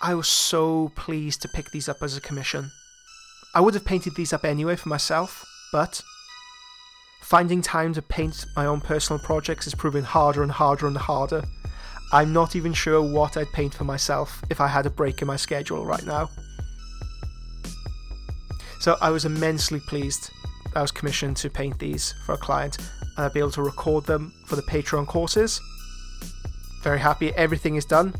I was so pleased to pick these up as a commission. I would have painted these up anyway for myself, but finding time to paint my own personal projects is proving harder and harder and harder. I'm not even sure what I'd paint for myself if I had a break in my schedule right now. So I was immensely pleased I was commissioned to paint these for a client, and I'd be able to record them for the Patreon courses. Very happy, everything is done.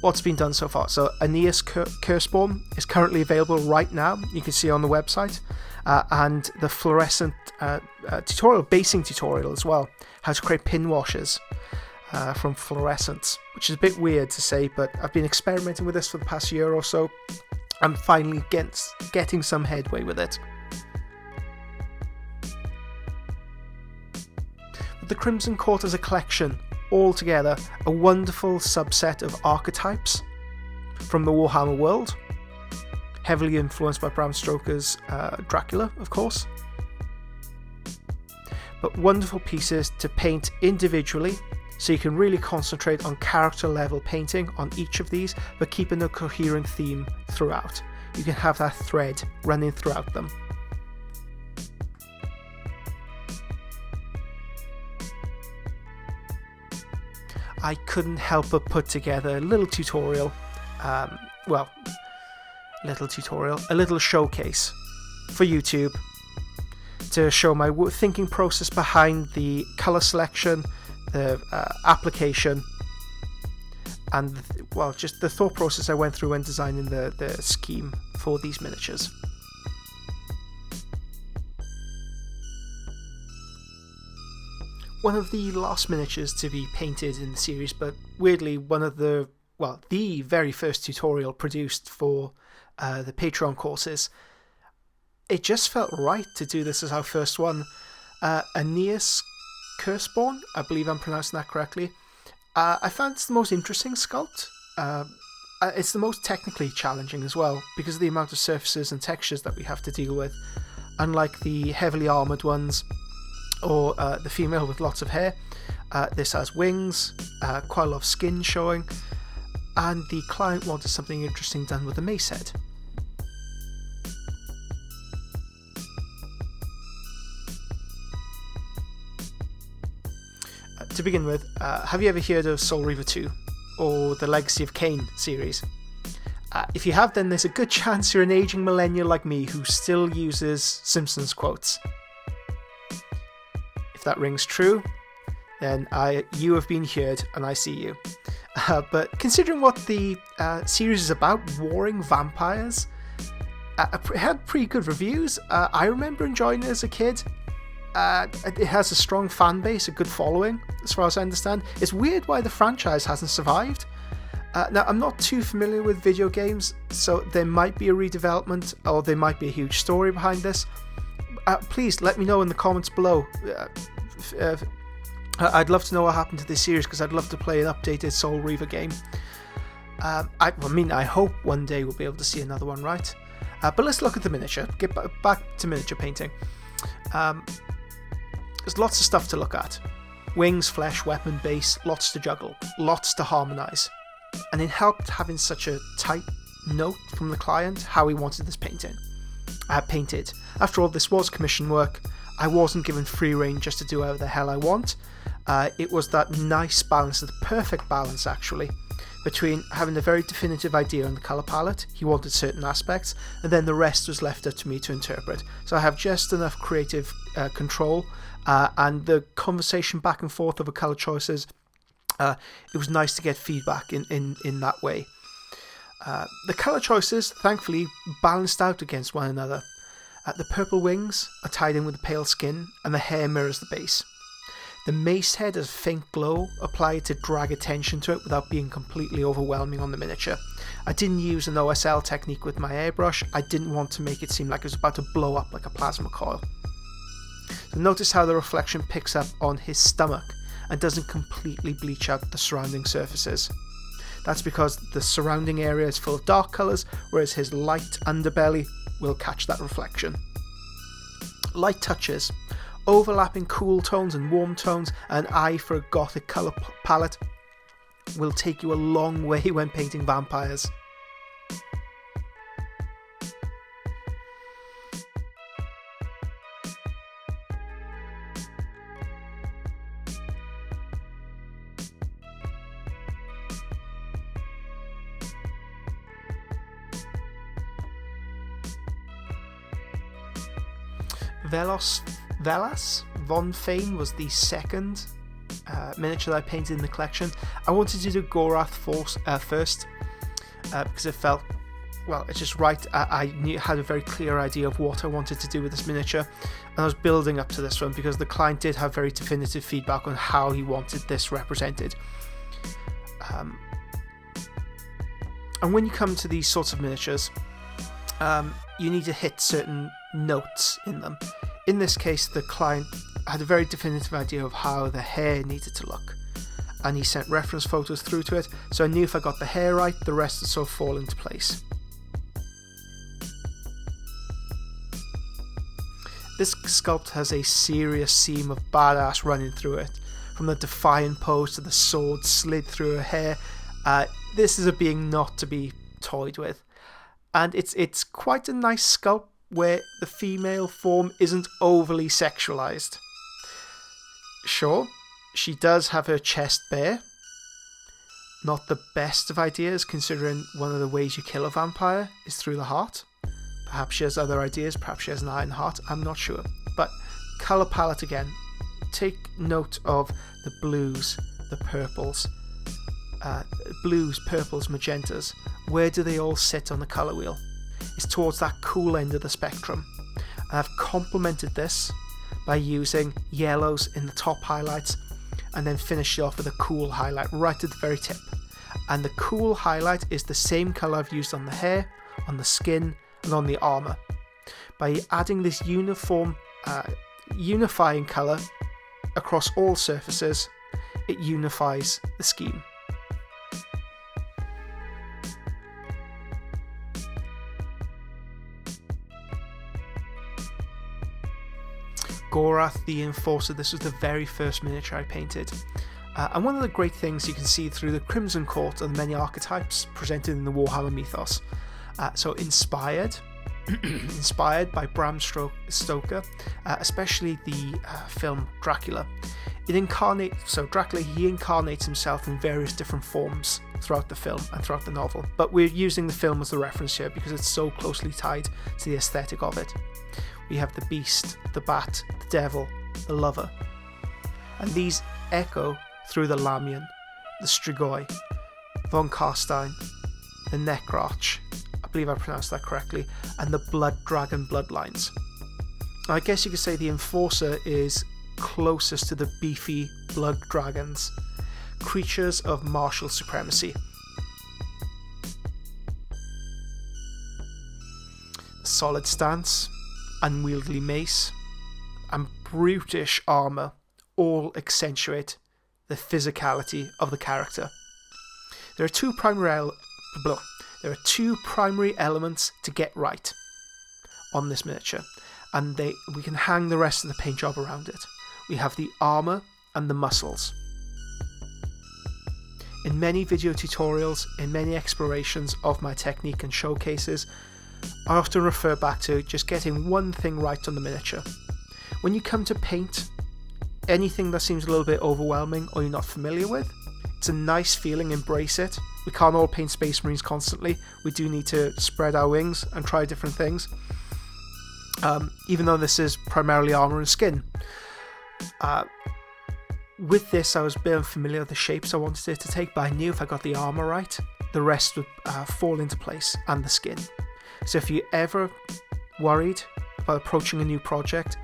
What's been done so far? So Aeneas Curseborn is currently available right now. You can see on the website. And the fluorescent tutorial, basing tutorial as well, how to create pin washes from fluorescents, which is a bit weird to say, but I've been experimenting with this for the past year or so. I'm finally getting some headway with it. With the Crimson Court as a collection, altogether a wonderful subset of archetypes from the Warhammer world, heavily influenced by Bram Stoker's Dracula, of course, but wonderful pieces to paint individually, so you can really concentrate on character level painting on each of these, but keeping a coherent theme throughout. You can have that thread running throughout them. I couldn't help but put together a little tutorial, a little showcase for YouTube to show my thinking process behind the colour selection, the application, and just the thought process I went through when designing the scheme for these miniatures. One of the last miniatures to be painted in the series, but weirdly the very first tutorial produced for the Patreon courses. It just felt right to do this as our first one. Aeneas Curseborn, I believe I'm pronouncing that correctly. I found it's the most interesting sculpt. It's the most technically challenging as well, because of the amount of surfaces and textures that we have to deal with. Unlike the heavily armoured ones, or the female with lots of hair, this has wings, quite a lot of skin showing, and the client wanted something interesting done with the mace head. To begin with, have you ever heard of Soul Reaver 2 or the Legacy of Kain series? If you have, then there's a good chance you're an aging millennial like me who still uses Simpsons quotes. If that rings true, then you have been heard and I see you. But considering what the series is about, warring vampires, it had pretty good reviews. I remember enjoying it as a kid. It has a strong fan base, a good following, as far as I understand. It's weird why the franchise hasn't survived. Now, I'm not too familiar with video games, so there might be a redevelopment, or there might be a huge story behind this. Please let me know in the comments below. I'd love to know what happened to this series, because I'd love to play an updated Soul Reaver game. I hope one day we'll be able to see another one, right? But let's look at the miniature. Get back to miniature painting. There's lots of stuff to look at. Wings, flesh, weapon, base, lots to juggle, lots to harmonise. And it helped having such a tight note from the client how he wanted this painted. After all, this was commission work. I wasn't given free rein just to do whatever the hell I want. It was that nice balance, the perfect balance actually, between having a very definitive idea on the colour palette, he wanted certain aspects, and then the rest was left up to me to interpret. So I have just enough creative control, and the conversation back and forth over colour choices, it was nice to get feedback in that way. The colour choices, thankfully, balanced out against one another. The purple wings are tied in with the pale skin, and the hair mirrors the base. The mace head has faint glow applied to drag attention to it without being completely overwhelming on the miniature. I didn't use an OSL technique with my airbrush. I didn't want to make it seem like it was about to blow up like a plasma coil. So notice how the reflection picks up on his stomach and doesn't completely bleach out the surrounding surfaces. That's because the surrounding area is full of dark colours, whereas his light underbelly will catch that reflection. Light touches, overlapping cool tones and warm tones, an eye for a gothic colour palette. will take you a long way when painting vampires. Velas von Fane was the second miniature that I painted in the collection. I wanted to do Gorath first because it felt, well, it's just right. I had a very clear idea of what I wanted to do with this miniature, and I was building up to this one because the client did have very definitive feedback on how he wanted this represented. And when you come to these sorts of miniatures, you need to hit certain notes in them. In this case, the client had a very definitive idea of how the hair needed to look, and he sent reference photos through to it, so I knew if I got the hair right, the rest would sort of fall into place. This sculpt has a serious seam of badass running through it, from the defiant pose to the sword slid through her hair. This is a being not to be toyed with, and it's quite a nice sculpt where the female form isn't overly sexualized. Sure, she does have her chest bare. Not the best of ideas, considering one of the ways you kill a vampire is through the heart. Perhaps she has other ideas, perhaps she has an iron heart, I'm not sure. But colour palette again, take note of the blues, the purples, magentas. Where do they all sit on the colour wheel? It's towards that cool end of the spectrum. And I've complemented this by using yellows in the top highlights and then finish it off with a cool highlight right at the very tip. And the cool highlight is the same colour I've used on the hair, on the skin and on the armour. By adding this unifying colour across all surfaces, it unifies the scheme. Gorath the Enforcer, this was the very first miniature I painted. And one of the great things you can see through the Crimson Court are the many archetypes presented in the Warhammer mythos. So inspired by Bram Stoker, especially the film Dracula. Dracula, he incarnates himself in various different forms throughout the film and throughout the novel. But we're using the film as the reference here because it's so closely tied to the aesthetic of it. We have the beast, the bat, the devil, the lover. And these echo through the Lamian, the Strigoi, von Karstein, the Necrarch, I believe I pronounced that correctly, and the Blood Dragon bloodlines. I guess you could say the Enforcer is closest to the beefy Blood Dragons, creatures of martial supremacy. Solid stance, unwieldy mace, and brutish armour all accentuate the physicality of the character. There are two primary elements to get right on this miniature, and we can hang the rest of the paint job around it. We have the armour and the muscles. In many video tutorials, in many explorations of my technique and showcases, I often refer back to just getting one thing right on the miniature. When you come to paint anything that seems a little bit overwhelming or you're not familiar with, it's a nice feeling, embrace it. We can't all paint Space Marines constantly. We do need to spread our wings and try different things. Even though this is primarily armour and skin. With this, I was a bit unfamiliar with the shapes I wanted it to take, but I knew if I got the armour right, the rest would fall into place, and the skin. So if you're ever worried about approaching a new project,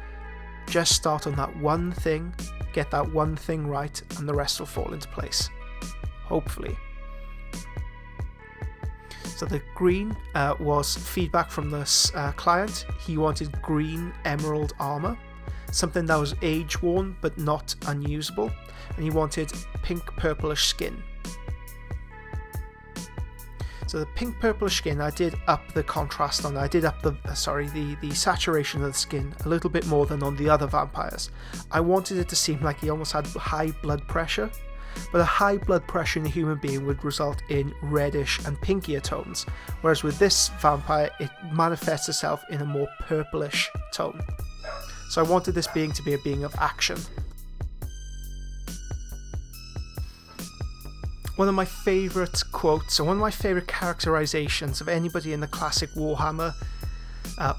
just start on that one thing, get that one thing right, and the rest will fall into place. Hopefully. So the green was feedback from this client. He wanted green emerald armour, something that was age-worn but not unusable, and he wanted pink purplish skin. So the pink purplish skin, I did up the contrast on it. I did up the saturation of the skin a little bit more than on the other vampires. I wanted it to seem like he almost had high blood pressure, but a high blood pressure in a human being would result in reddish and pinkier tones, whereas with this vampire it manifests itself in a more purplish tone. So I wanted this being to be a being of action. One of my favourite quotes and one of my favourite characterizations of anybody in the classic Warhammer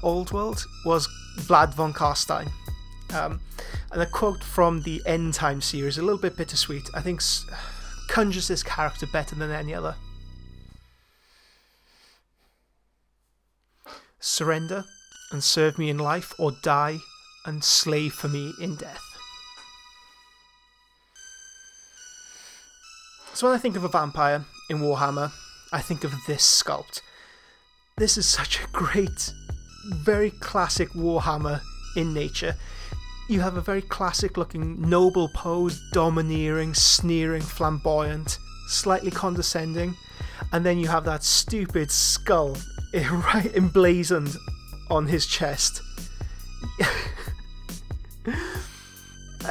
Old World was Vlad von Carstein. And a quote from the End Time series, a little bit bittersweet, I think conjures this character better than any other. Surrender and serve me in life, or die and slave for me in death. So when I think of a vampire in Warhammer, I think of this sculpt. This is such a great, very classic Warhammer in nature. You have a very classic looking noble pose, domineering, sneering, flamboyant, slightly condescending, and then you have that stupid skull right emblazoned on his chest.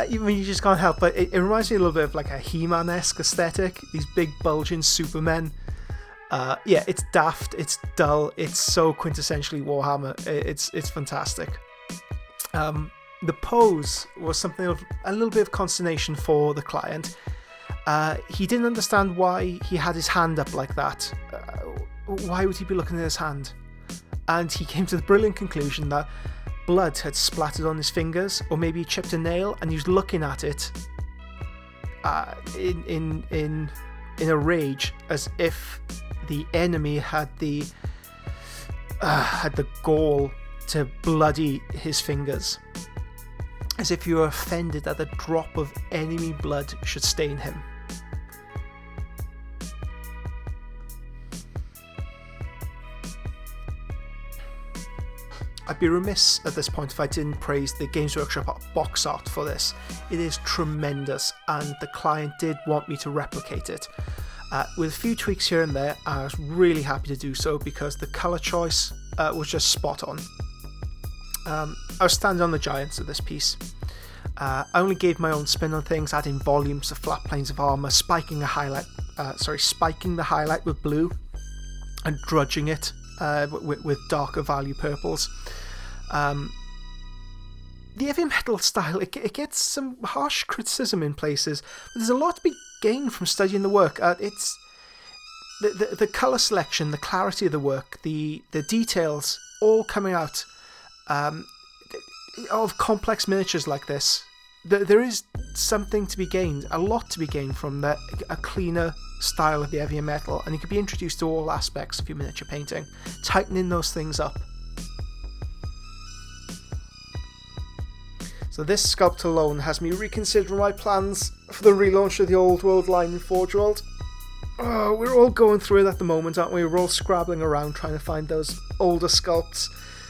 You just can't help but it reminds me a little bit of like a He-Man-esque aesthetic, these big bulging supermen. Yeah, it's daft, it's dull, it's so quintessentially Warhammer. It's fantastic. The pose was something of a little bit of consternation for the client. He didn't understand why he had his hand up like that. Why would he be looking at his hand? And he came to the brilliant conclusion that blood had splattered on his fingers, or maybe he chipped a nail and he was looking at it in a rage, as if the enemy had the gall to bloody his fingers, as if you were offended that a drop of enemy blood should stain him. I'd be remiss at this point if I didn't praise the Games Workshop box art for this. It is tremendous, and the client did want me to replicate it. With a few tweaks here and there, I was really happy to do so because the colour choice was just spot on. I was standing on the giants of this piece. I only gave my own spin on things, adding volumes of flat planes of armour, spiking the highlight with blue and drudging it with darker value purples. The heavy metal style, it gets some harsh criticism in places, but there's a lot to be gained from studying the work. It's the colour selection, the clarity of the work, the details all coming out of complex miniatures like this. There is something to be gained, a lot to be gained from a cleaner style of the heavier metal, and you can be introduced to all aspects of your miniature painting, tightening those things up. So this sculpt alone has me reconsidering my plans for the relaunch of the Old World line in Forge World. Oh, we're all going through it at the moment, aren't we? We're all scrabbling around trying to find those older sculpts,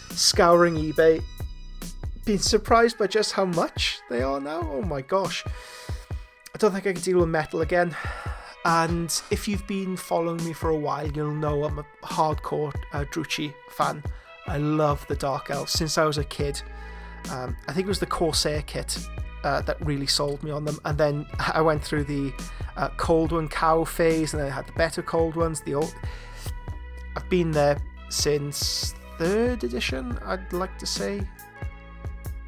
scouring eBay, being surprised by just how much they are now. Oh my gosh. I don't think I can deal with metal again. And if you've been following me for a while, you'll know I'm a hardcore Druchii fan. I love the Dark Elves since I was a kid. I think it was the Corsair kit that really sold me on them, and then I went through the Cold One Cow phase, and then I had the better Cold Ones. I've been there since 3rd edition, I'd like to say.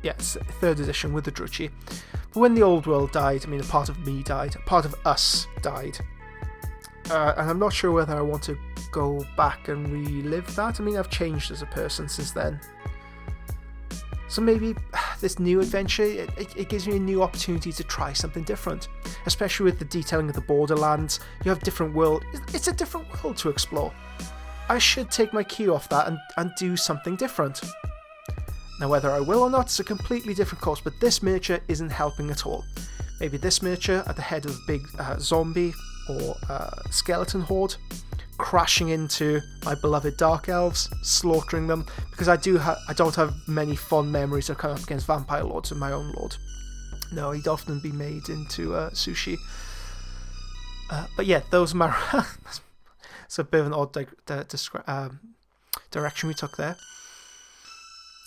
Yes, 3rd edition with the Druchii. But when the Old World died, I mean, a part of me died, a part of us died. And I'm not sure whether I want to go back and relive that. I mean, I've changed as a person since then. So maybe this new adventure, it gives me a new opportunity to try something different. Especially with the detailing of the Borderlands. You have different world. It's a different world to explore. I should take my cue off that and do something different. Now, whether I will or not is a completely different course, but this miniature isn't helping at all. Maybe this miniature at the head of a big zombie or skeleton horde, crashing into my beloved Dark Elves, slaughtering them, because I don't have many fond memories of coming up against vampire lords of my own lord. No, he'd often be made into sushi. But yeah, those are my... It's a bit of an odd direction we took there.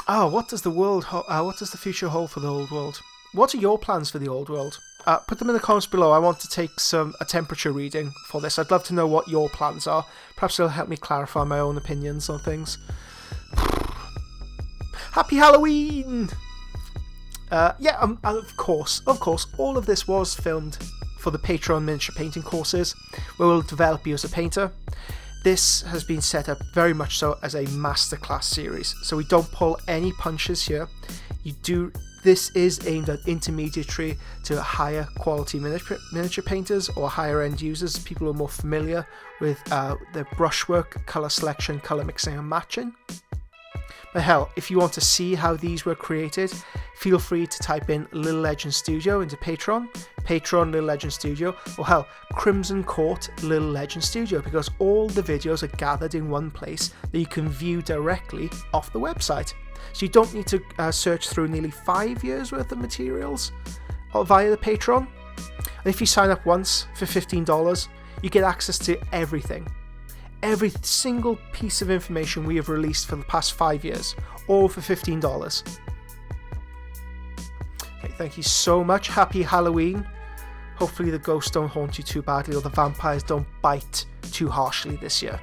Oh, what does the future hold for the Old World? What are your plans for the old world? Put them in the comments below. I want to take a temperature reading for this. I'd love to know what your plans are. Perhaps it'll help me clarify my own opinions on things. Happy Halloween! And of course, all of this was filmed for the Patreon miniature painting courses, where we'll develop you as a painter. This has been set up very much so as a masterclass series, so we don't pull any punches here. This is aimed at intermediary to higher quality miniature painters or higher end users, people who are more familiar with the brushwork, colour selection, colour mixing and matching. But hell, if you want to see how these were created, feel free to type in Lil'LEgend Studio into Patreon Lil'LEgend Studio, or hell, Crimson Court Lil'LEgend Studio, because all the videos are gathered in one place that you can view directly off the website. So you don't need to search through nearly 5 years worth of materials via the Patreon. And if you sign up once for $15, you get access to everything. Every single piece of information we have released for the past 5 years, all for $15. Okay, thank you so much. Happy Halloween. Hopefully the ghosts don't haunt you too badly, or the vampires don't bite too harshly this year.